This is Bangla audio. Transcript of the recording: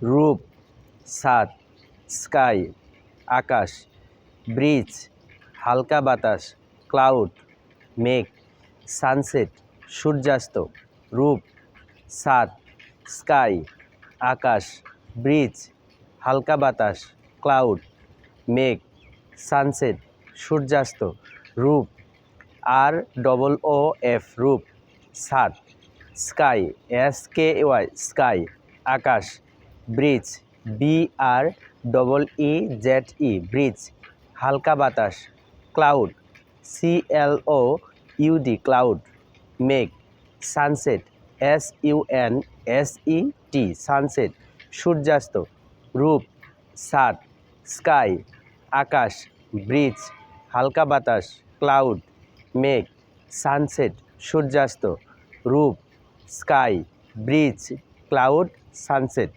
রূপ, ছাদ, স্কাই, আকাশ, ব্রিজ, হালকা বাতাস, ক্লাউড, মেঘ, সানসেট, সূর্যাস্ত। রূপ, ছাদ, স্কাই, আকাশ, ব্রিজ, হালকা বাতাস, ক্লাউড, মেঘ, সানসেট, সূর্যাস্ত। রূপ, ROOF রূপ, ছাদ, স্কাই, SKY স্কাই, আকাশ, ব্রিজ, BREEZE ব্রিজ, হালকা বাতাস, ক্লাউড, CLOUD ক্লাউড, মেঘ, সানসেট, SUNSET সানসেট, সূর্যাস্ত। রূপ, ছাদ, স্কাই, আকাশ, ব্রিজ, হালকা বাতাস, ক্লাউড, মেঘ, সানসেট, সূর্যাস্ত। রূপ, স্কাই, ব্রিজ, ক্লাউড, সানসেট।